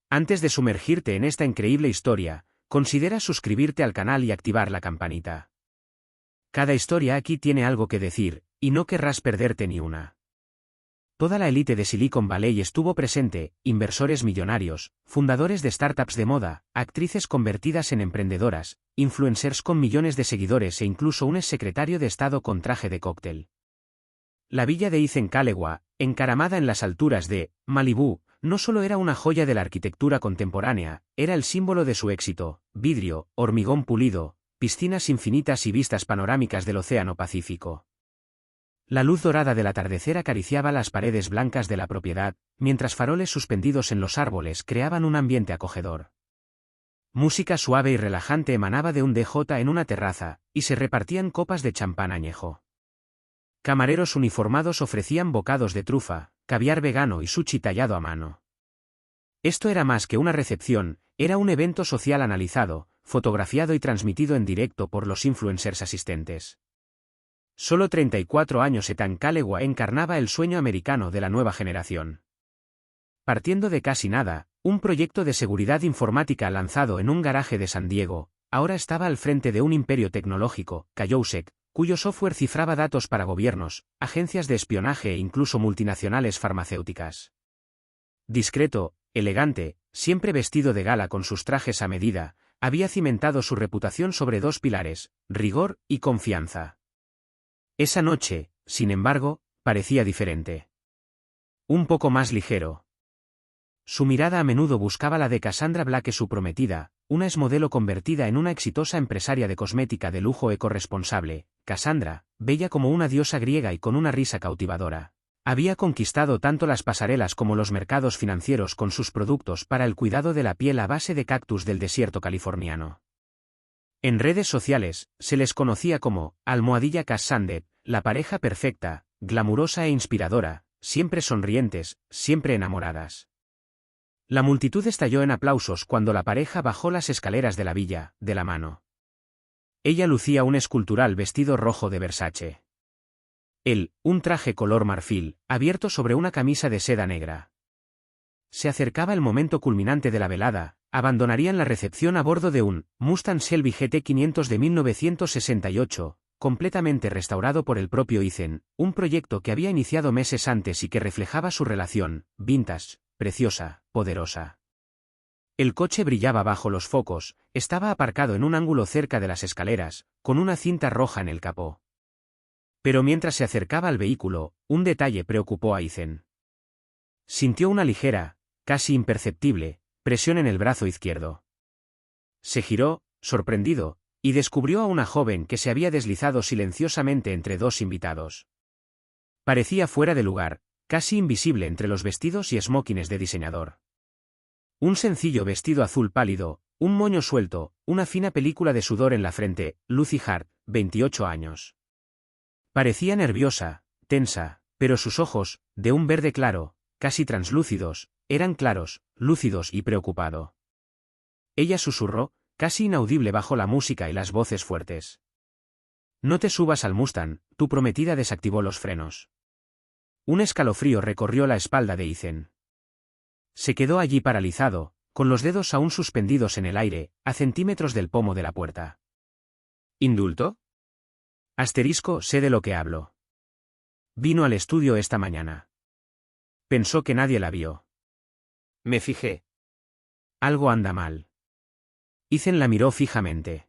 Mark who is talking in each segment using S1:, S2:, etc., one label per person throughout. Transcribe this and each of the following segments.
S1: Antes de sumergirte en esta increíble historia, considera suscribirte al canal y activar la campanita. Cada historia aquí tiene algo que decir, y no querrás perderte ni una. Toda la élite de Silicon Valley estuvo presente, inversores millonarios, fundadores de startups de moda, actrices convertidas en emprendedoras, influencers con millones de seguidores e incluso un exsecretario de Estado con traje de cóctel. La villa de Ethan Kalewa, encaramada en las alturas de Malibú, no solo era una joya de la arquitectura contemporánea, era el símbolo de su éxito: vidrio, hormigón pulido, piscinas infinitas y vistas panorámicas del Océano Pacífico. La luz dorada del atardecer acariciaba las paredes blancas de la propiedad, mientras faroles suspendidos en los árboles creaban un ambiente acogedor. Música suave y relajante emanaba de un DJ en una terraza, y se repartían copas de champán añejo. Camareros uniformados ofrecían bocados de trufa, caviar vegano y sushi tallado a mano. Esto era más que una recepción, era un evento social analizado, fotografiado y transmitido en directo por los influencers asistentes. Solo 34 años, Ethan Kalewa encarnaba el sueño americano de la nueva generación. Partiendo de casi nada, un proyecto de seguridad informática lanzado en un garaje de San Diego, ahora estaba al frente de un imperio tecnológico, Kaiosek, cuyo software cifraba datos para gobiernos, agencias de espionaje e incluso multinacionales farmacéuticas. Discreto, elegante, siempre vestido de gala con sus trajes a medida, había cimentado su reputación sobre dos pilares: rigor y confianza. Esa noche, sin embargo, parecía diferente. Un poco más ligero. Su mirada a menudo buscaba la de Cassandra Blake, su prometida, una exmodelo convertida en una exitosa empresaria de cosmética de lujo ecorresponsable. Cassandra, bella como una diosa griega y con una risa cautivadora, había conquistado tanto las pasarelas como los mercados financieros con sus productos para el cuidado de la piel a base de cactus del desierto californiano. En redes sociales, se les conocía como @Cassandra, la pareja perfecta, glamurosa e inspiradora, siempre sonrientes, siempre enamoradas. La multitud estalló en aplausos cuando la pareja bajó las escaleras de la villa, de la mano. Ella lucía un escultural vestido rojo de Versace. Él, un traje color marfil, abierto sobre una camisa de seda negra. Se acercaba el momento culminante de la velada. Abandonarían la recepción a bordo de un Mustang Shelby GT500 de 1968, completamente restaurado por el propio Ethan, un proyecto que había iniciado meses antes y que reflejaba su relación, vintage, preciosa, poderosa. El coche brillaba bajo los focos, estaba aparcado en un ángulo cerca de las escaleras, con una cinta roja en el capó. Pero mientras se acercaba al vehículo, un detalle preocupó a Ethan. Sintió una ligera, casi imperceptible, presión en el brazo izquierdo. Se giró, sorprendido, y descubrió a una joven que se había deslizado silenciosamente entre dos invitados. Parecía fuera de lugar, casi invisible entre los vestidos y smokings de diseñador. Un sencillo vestido azul pálido, un moño suelto, una fina película de sudor en la frente. Lucy Hart, 28 años. Parecía nerviosa, tensa, pero sus ojos, de un verde claro, casi translúcidos, eran claros, lúcidos y preocupado. Ella susurró, casi inaudible bajo la música y las voces fuertes. No te subas al Mustang. Tu prometida desactivó los frenos. Un escalofrío recorrió la espalda de Ethan. Se quedó allí paralizado, con los dedos aún suspendidos en el aire, a centímetros del pomo de la puerta. ¿Indulto? Sé de lo que hablo. Vino al estudio esta mañana. Pensó que nadie la vio. Me fijé. Algo anda mal. Ethan la miró fijamente.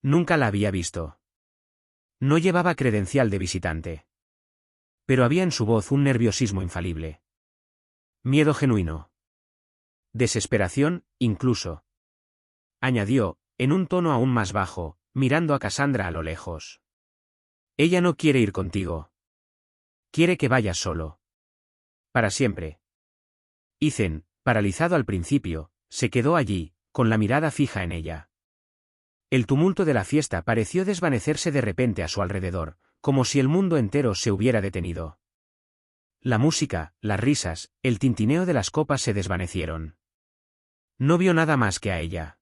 S1: Nunca la había visto. No llevaba credencial de visitante. Pero había en su voz un nerviosismo infalible. Miedo genuino. Desesperación, incluso. Añadió, en un tono aún más bajo, mirando a Cassandra a lo lejos. Ella no quiere ir contigo. Quiere que vayas solo. Para siempre. Ethan, paralizado al principio, se quedó allí, con la mirada fija en ella. El tumulto de la fiesta pareció desvanecerse de repente a su alrededor, como si el mundo entero se hubiera detenido. La música, las risas, el tintineo de las copas se desvanecieron. No vio nada más que a ella.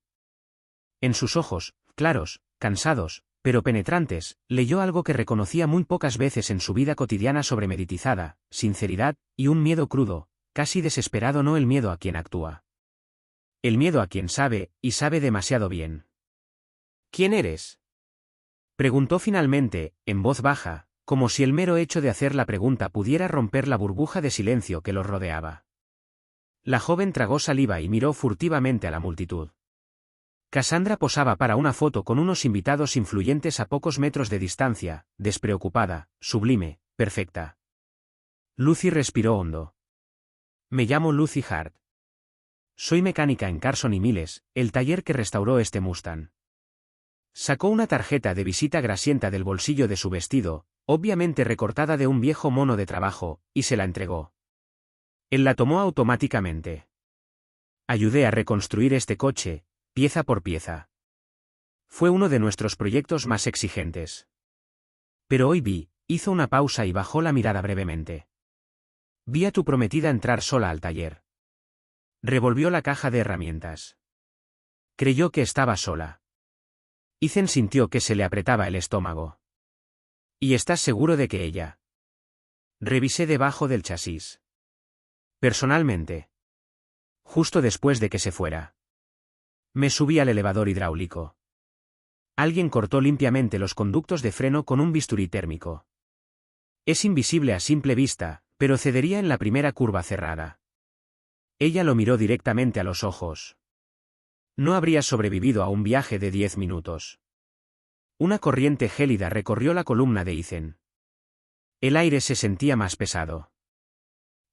S1: En sus ojos, claros, cansados, pero penetrantes, leyó algo que reconocía muy pocas veces en su vida cotidiana: sobremeditizada, sinceridad, y un miedo crudo, casi desesperado. No el miedo a quien actúa, El miedo a quien sabe, y sabe demasiado bien. ¿Quién eres? Preguntó finalmente, en voz baja, como si el mero hecho de hacer la pregunta pudiera romper la burbuja de silencio que los rodeaba. La joven tragó saliva y miró furtivamente a la multitud. Cassandra posaba para una foto con unos invitados influyentes a pocos metros de distancia, despreocupada, sublime, perfecta. Lucy respiró hondo. Me llamo Lucy Hart. Soy mecánica en Carson y Miles, el taller que restauró este Mustang. Sacó una tarjeta de visita grasienta del bolsillo de su vestido, obviamente recortada de un viejo mono de trabajo, y se la entregó. Él la tomó automáticamente. Ayudé a reconstruir este coche, pieza por pieza. Fue uno de nuestros proyectos más exigentes. Pero hoy hizo una pausa y bajó la mirada brevemente. Vi a tu prometida entrar sola al taller. Revolvió la caja de herramientas. Creyó que estaba sola. Ethan sintió que se le apretaba el estómago. ¿Y estás seguro de que ella? Revisé debajo del chasis. Personalmente. Justo después de que se fuera. Me subí al elevador hidráulico. Alguien cortó limpiamente los conductos de freno con un bisturí térmico. Es invisible a simple vista, pero cedería en la primera curva cerrada. Ella lo miró directamente a los ojos. No habría sobrevivido a un viaje de 10 minutos. Una corriente gélida recorrió la columna de Ethan. El aire se sentía más pesado.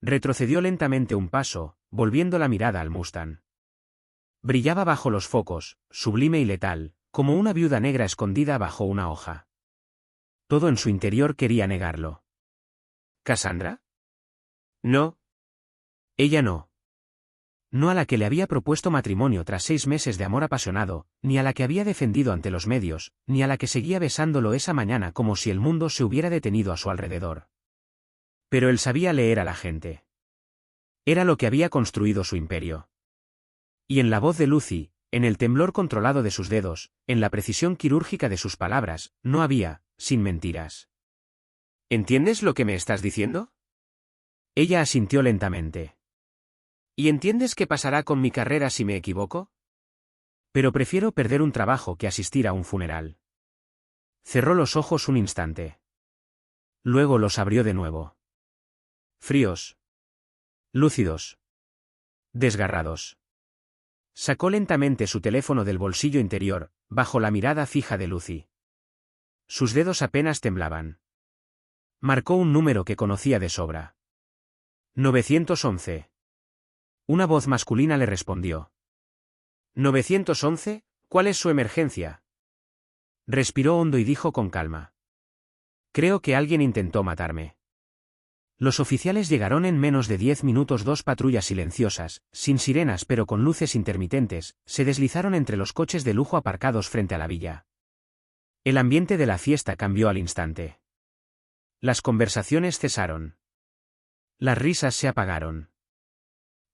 S1: Retrocedió lentamente un paso, volviendo la mirada al Mustang. Brillaba bajo los focos, sublime y letal, como una viuda negra escondida bajo una hoja. Todo en su interior quería negarlo. ¿Cassandra? No. Ella no. No a la que le había propuesto matrimonio tras 6 meses de amor apasionado, ni a la que había defendido ante los medios, ni a la que seguía besándolo esa mañana como si el mundo se hubiera detenido a su alrededor. Pero él sabía leer a la gente. Era lo que había construido su imperio. Y en la voz de Lucy, en el temblor controlado de sus dedos, en la precisión quirúrgica de sus palabras, no había, sin mentiras. ¿Entiendes lo que me estás diciendo? Ella asintió lentamente. ¿Y entiendes qué pasará con mi carrera si me equivoco? Pero prefiero perder un trabajo que asistir a un funeral. Cerró los ojos un instante. Luego los abrió de nuevo. Fríos. Lúcidos. Desgarrados. Sacó lentamente su teléfono del bolsillo interior, bajo la mirada fija de Lucy. Sus dedos apenas temblaban. Marcó un número que conocía de sobra. 911. Una voz masculina le respondió. ¿911? ¿Cuál es su emergencia? Respiró hondo y dijo con calma. Creo que alguien intentó matarme. Los oficiales llegaron en menos de 10 minutos. 2 patrullas silenciosas, sin sirenas pero con luces intermitentes, se deslizaron entre los coches de lujo aparcados frente a la villa. El ambiente de la fiesta cambió al instante. Las conversaciones cesaron. Las risas se apagaron.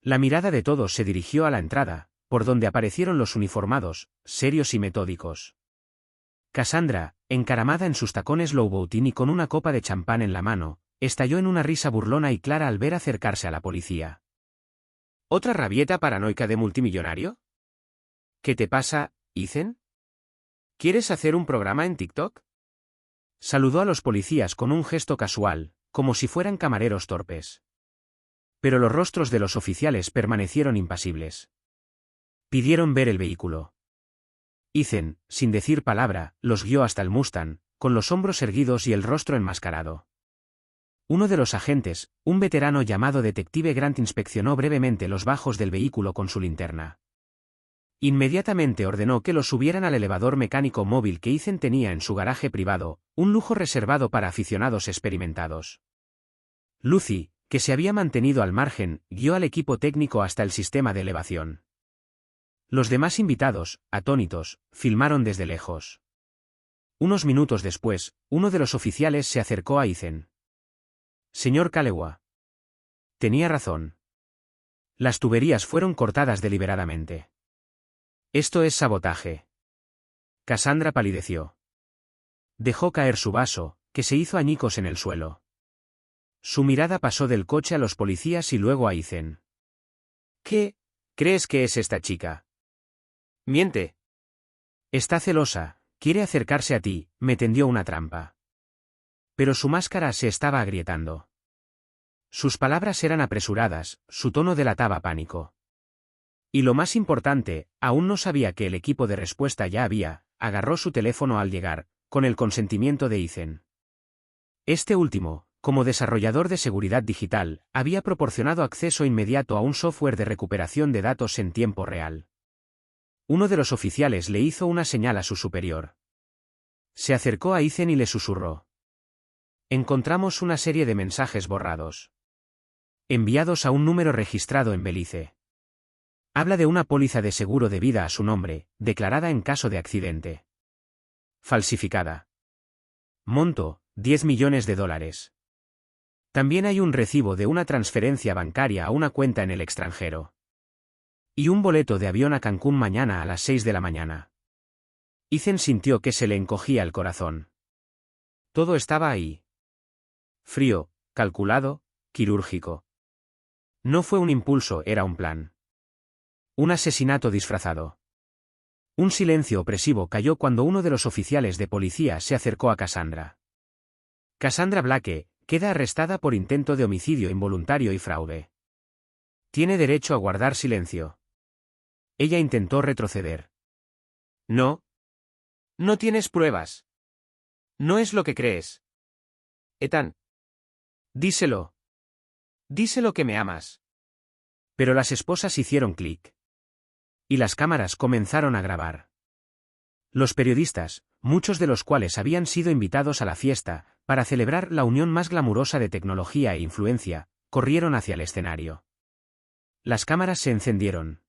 S1: La mirada de todos se dirigió a la entrada, por donde aparecieron los uniformados, serios y metódicos. Cassandra, encaramada en sus tacones Louboutin y con una copa de champán en la mano, estalló en una risa burlona y clara al ver acercarse a la policía. ¿Otra rabieta paranoica de multimillonario? ¿Qué te pasa, Ethan? ¿Quieres hacer un programa en TikTok? Saludó a los policías con un gesto casual, como si fueran camareros torpes. Pero los rostros de los oficiales permanecieron impasibles. Pidieron ver el vehículo. Ethan, sin decir palabra, los guió hasta el Mustang, con los hombros erguidos y el rostro enmascarado. Uno de los agentes, un veterano llamado Detective Grant, inspeccionó brevemente los bajos del vehículo con su linterna. Inmediatamente ordenó que lo subieran al elevador mecánico móvil que Ethan tenía en su garaje privado, un lujo reservado para aficionados experimentados. Lucy, que se había mantenido al margen, guió al equipo técnico hasta el sistema de elevación. Los demás invitados, atónitos, filmaron desde lejos. Unos minutos después, uno de los oficiales se acercó a Ethan. Señor Kalewa. Tenía razón. Las tuberías fueron cortadas deliberadamente. Esto es sabotaje. Cassandra palideció. Dejó caer su vaso, que se hizo añicos en el suelo. Su mirada pasó del coche a los policías y luego a Ethan. ¿Qué ¿Crees que es esta chica? Miente. Está celosa, quiere acercarse a ti, me tendió una trampa. Pero su máscara se estaba agrietando. Sus palabras eran apresuradas, su tono delataba pánico. Y lo más importante, aún no sabía que el equipo de respuesta ya agarró su teléfono al llegar, con el consentimiento de Ethan. Este último, como desarrollador de seguridad digital, había proporcionado acceso inmediato a un software de recuperación de datos en tiempo real. Uno de los oficiales le hizo una señal a su superior. Se acercó a Ethan y le susurró. Encontramos una serie de mensajes borrados. Enviados a un número registrado en Belice. Habla de una póliza de seguro de vida a su nombre, declarada en caso de accidente. Falsificada. Monto, $10 millones. También hay un recibo de una transferencia bancaria a una cuenta en el extranjero. Y un boleto de avión a Cancún mañana a las 6 de la mañana. Ethan sintió que se le encogía el corazón. Todo estaba ahí. Frío, calculado, quirúrgico. No fue un impulso, era un plan. Un asesinato disfrazado. Un silencio opresivo cayó cuando uno de los oficiales de policía se acercó a Cassandra. Cassandra Blake queda arrestada por intento de homicidio involuntario y fraude. Tiene derecho a guardar silencio. Ella intentó retroceder. No. No tienes pruebas. No es lo que crees. Ethan. Díselo. Díselo que me amas. Pero las esposas hicieron clic. Y las cámaras comenzaron a grabar. Los periodistas, muchos de los cuales habían sido invitados a la fiesta, para celebrar la unión más glamurosa de tecnología e influencia, corrieron hacia el escenario. Las cámaras se encendieron.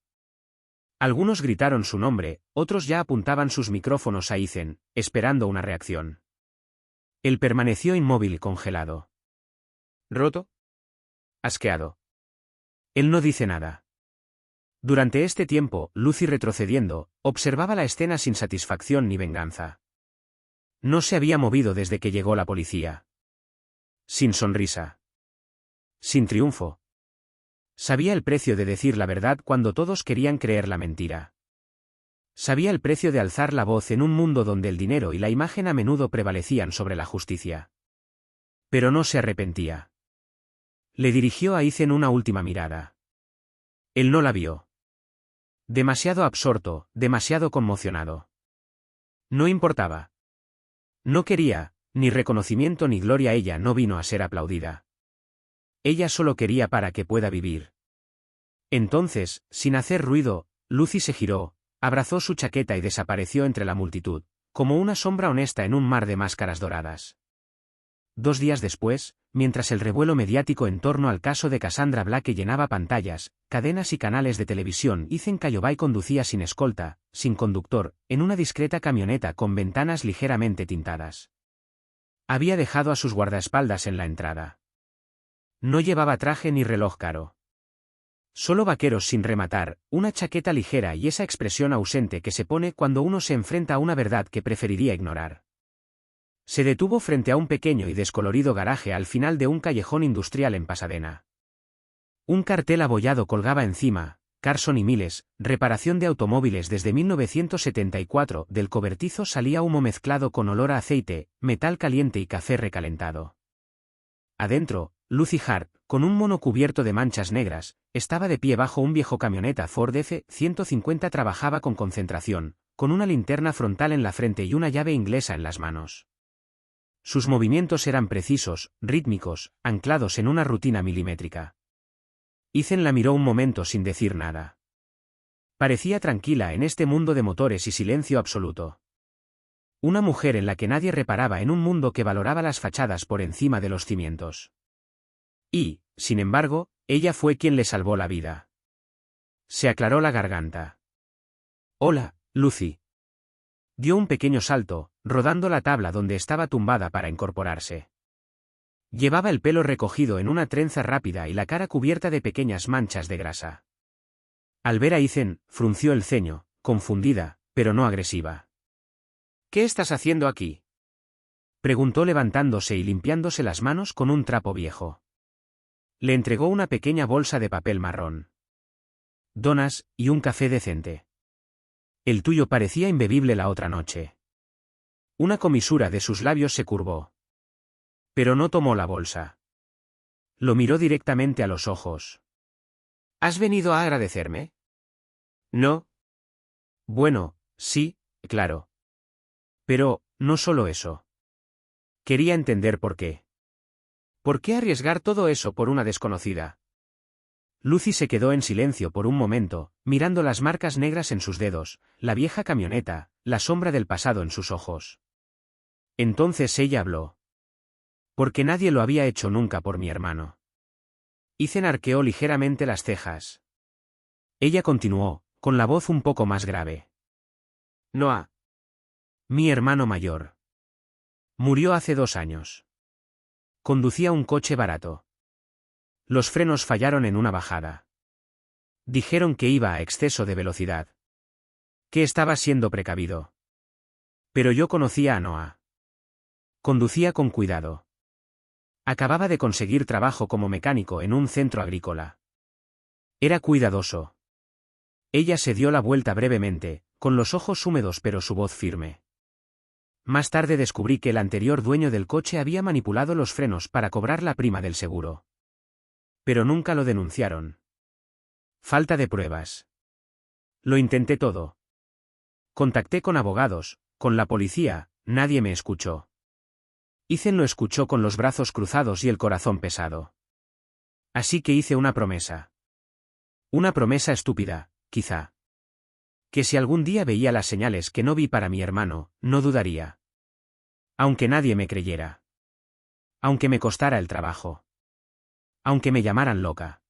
S1: Algunos gritaron su nombre, otros ya apuntaban sus micrófonos a Ethan, esperando una reacción. Él permaneció inmóvil y congelado. ¿Roto? Asqueado. Él no dice nada. Durante este tiempo, Lucy retrocediendo, observaba la escena sin satisfacción ni venganza. No se había movido desde que llegó la policía. Sin sonrisa. Sin triunfo. Sabía el precio de decir la verdad cuando todos querían creer la mentira. Sabía el precio de alzar la voz en un mundo donde el dinero y la imagen a menudo prevalecían sobre la justicia. Pero no se arrepentía. Le dirigió a Ethan una última mirada. Él no la vio. Demasiado absorto, demasiado conmocionado. No importaba. No quería, ni reconocimiento ni gloria. Ella no vino a ser aplaudida. Ella solo quería para que pueda vivir. Entonces, sin hacer ruido, Lucy se giró, abrazó su chaqueta y desapareció entre la multitud, como una sombra honesta en un mar de máscaras doradas. 2 días después, mientras el revuelo mediático en torno al caso de Cassandra Blake llenaba pantallas, cadenas y canales de televisión, Ethan Calloway conducía sin escolta, sin conductor, en una discreta camioneta con ventanas ligeramente tintadas. Había dejado a sus guardaespaldas en la entrada. No llevaba traje ni reloj caro. Solo vaqueros sin rematar, una chaqueta ligera y esa expresión ausente que se pone cuando uno se enfrenta a una verdad que preferiría ignorar. Se detuvo frente a un pequeño y descolorido garaje al final de un callejón industrial en Pasadena. Un cartel abollado colgaba encima, Carson y Miles, reparación de automóviles desde 1974. Del cobertizo salía humo mezclado con olor a aceite, metal caliente y café recalentado. Adentro, Lucy Hart, con un mono cubierto de manchas negras, estaba de pie bajo un viejo camioneta Ford F-150. Trabajaba con concentración, con una linterna frontal en la frente y una llave inglesa en las manos. Sus movimientos eran precisos, rítmicos, anclados en una rutina milimétrica. Ethan la miró un momento sin decir nada. Parecía tranquila en este mundo de motores y silencio absoluto. Una mujer en la que nadie reparaba en un mundo que valoraba las fachadas por encima de los cimientos. Y, sin embargo, ella fue quien le salvó la vida. Se aclaró la garganta. Hola, Lucy. Dio un pequeño salto, rodando la tabla donde estaba tumbada para incorporarse. Llevaba el pelo recogido en una trenza rápida y la cara cubierta de pequeñas manchas de grasa. Al ver a Ethan, frunció el ceño, confundida, pero no agresiva. ¿Qué estás haciendo aquí?, preguntó levantándose y limpiándose las manos con un trapo viejo. Le entregó una pequeña bolsa de papel marrón. donas y un café decente. El tuyo parecía imbebible la otra noche. Una comisura de sus labios se curvó. Pero no tomó la bolsa. Lo miró directamente a los ojos. ¿Has venido a agradecerme? No. Bueno, sí, claro. Pero, no solo eso. Quería entender por qué. ¿Por qué arriesgar todo eso por una desconocida? Lucy se quedó en silencio por un momento, mirando las marcas negras en sus dedos, la vieja camioneta, la sombra del pasado en sus ojos. Entonces ella habló. Porque nadie lo había hecho nunca por mi hermano. Ethan arqueó ligeramente las cejas. Ella continuó, con la voz un poco más grave. Noah. Mi hermano mayor. Murió hace 2 años. Conducía un coche barato. Los frenos fallaron en una bajada. Dijeron que iba a exceso de velocidad. Que estaba siendo precavido. Pero yo conocía a Noah. Conducía con cuidado. Acababa de conseguir trabajo como mecánico en un centro agrícola. Era cuidadoso. Ella se dio la vuelta brevemente, con los ojos húmedos pero su voz firme. Más tarde descubrí que el anterior dueño del coche había manipulado los frenos para cobrar la prima del seguro. Pero nunca lo denunciaron. Falta de pruebas. Lo intenté todo. Contacté con abogados, con la policía, nadie me escuchó. Ethan lo escuchó con los brazos cruzados y el corazón pesado. Así que hice una promesa. Una promesa estúpida, quizá. Que si algún día veía las señales que no vi para mi hermano, no dudaría. Aunque nadie me creyera. Aunque me costara el trabajo. Aunque me llamaran loca.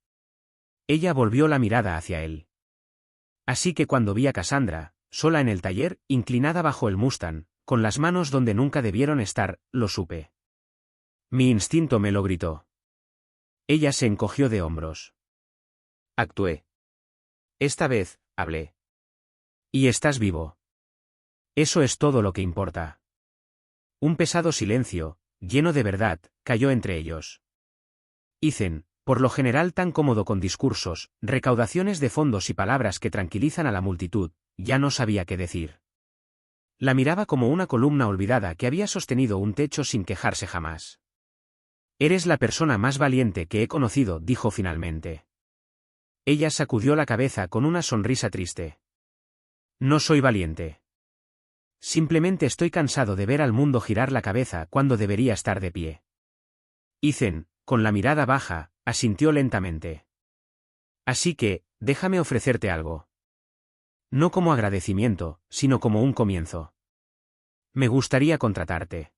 S1: Ella volvió la mirada hacia él. Así que cuando vi a Cassandra, sola en el taller, inclinada bajo el Mustang, con las manos donde nunca debieron estar, lo supe. Mi instinto me lo gritó. Ella se encogió de hombros. Actué. Esta vez, hablé. Y estás vivo. Eso es todo lo que importa. Un pesado silencio, lleno de verdad, cayó entre ellos. Ethan, por lo general tan cómodo con discursos, recaudaciones de fondos y palabras que tranquilizan a la multitud, ya no sabía qué decir. La miraba como una columna olvidada que había sostenido un techo sin quejarse jamás. Eres la persona más valiente que he conocido, dijo finalmente. Ella sacudió la cabeza con una sonrisa triste. No soy valiente. Simplemente estoy cansado de ver al mundo girar la cabeza cuando debería estar de pie. Ethan, con la mirada baja, asintió lentamente. Así que, déjame ofrecerte algo. No como agradecimiento, sino como un comienzo. Me gustaría contratarte.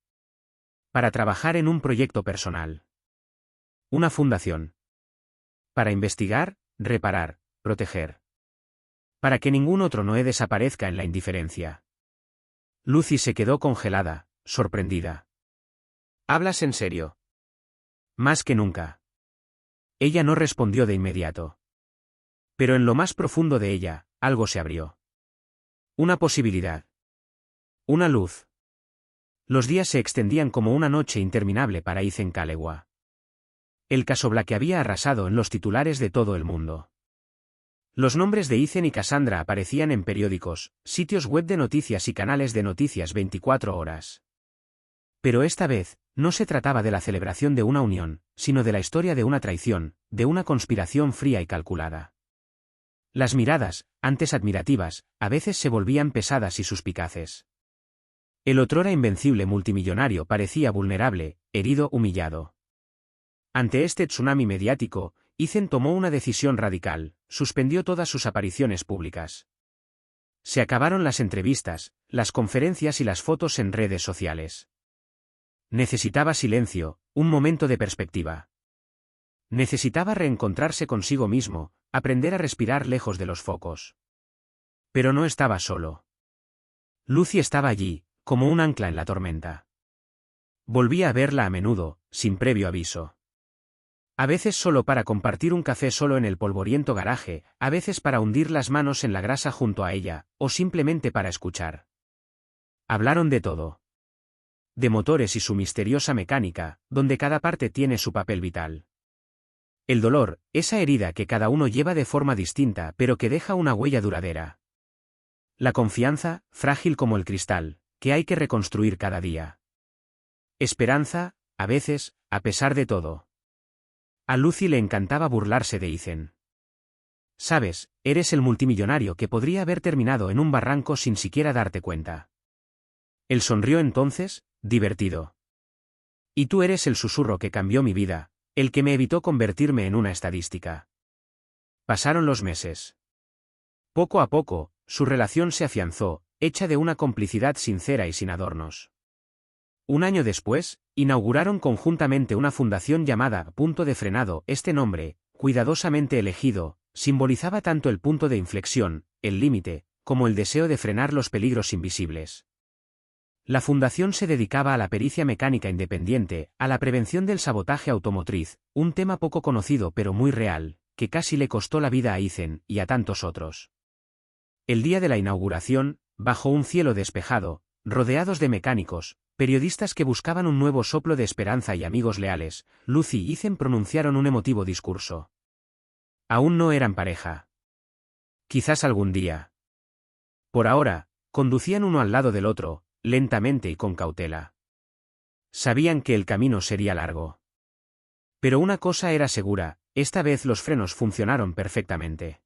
S1: Para trabajar en un proyecto personal. Una fundación. Para investigar, reparar, proteger. Para que ningún otro Noé desaparezca en la indiferencia. Lucy se quedó congelada, sorprendida. ¿Hablas en serio? Más que nunca. Ella no respondió de inmediato. Pero en lo más profundo de ella, algo se abrió. Una posibilidad. Una luz. Los días se extendían como una noche interminable para Ethan Callewa. El caso Black había arrasado en los titulares de todo el mundo. Los nombres de Ethan y Cassandra aparecían en periódicos, sitios web de noticias y canales de noticias 24 horas. Pero esta vez, no se trataba de la celebración de una unión, sino de la historia de una traición, de una conspiración fría y calculada. Las miradas, antes admirativas, a veces se volvían pesadas y suspicaces. El otrora invencible multimillonario parecía vulnerable, herido, humillado. Ante este tsunami mediático, Ethan tomó una decisión radical, suspendió todas sus apariciones públicas. Se acabaron las entrevistas, las conferencias y las fotos en redes sociales. Necesitaba silencio, un momento de perspectiva. Necesitaba reencontrarse consigo mismo, aprender a respirar lejos de los focos. Pero no estaba solo. Lucy estaba allí, como un ancla en la tormenta. Volvía a verla a menudo, sin previo aviso. A veces solo para compartir un café solo en el polvoriento garaje, a veces para hundir las manos en la grasa junto a ella, o simplemente para escuchar. Hablaron de todo. De motores y su misteriosa mecánica, donde cada parte tiene su papel vital. El dolor, esa herida que cada uno lleva de forma distinta pero que deja una huella duradera. La confianza, frágil como el cristal, que hay que reconstruir cada día. Esperanza, a veces, a pesar de todo. A Lucy le encantaba burlarse de Ethan. Sabes, eres el multimillonario que podría haber terminado en un barranco sin siquiera darte cuenta. Él sonrió entonces, divertido. Y tú eres el susurro que cambió mi vida, el que me evitó convertirme en una estadística. Pasaron los meses. Poco a poco, su relación se afianzó, hecha de una complicidad sincera y sin adornos. Un año después, inauguraron conjuntamente una fundación llamada Punto de Frenado. Este nombre, cuidadosamente elegido, simbolizaba tanto el punto de inflexión, el límite, como el deseo de frenar los peligros invisibles. La fundación se dedicaba a la pericia mecánica independiente, a la prevención del sabotaje automotriz, un tema poco conocido pero muy real, que casi le costó la vida a Ethan y a tantos otros. El día de la inauguración, bajo un cielo despejado, rodeados de mecánicos, periodistas que buscaban un nuevo soplo de esperanza y amigos leales, Lucy y Ethan pronunciaron un emotivo discurso. Aún no eran pareja. Quizás algún día. Por ahora, conducían uno al lado del otro, lentamente y con cautela. Sabían que el camino sería largo. Pero una cosa era segura, esta vez los frenos funcionaron perfectamente.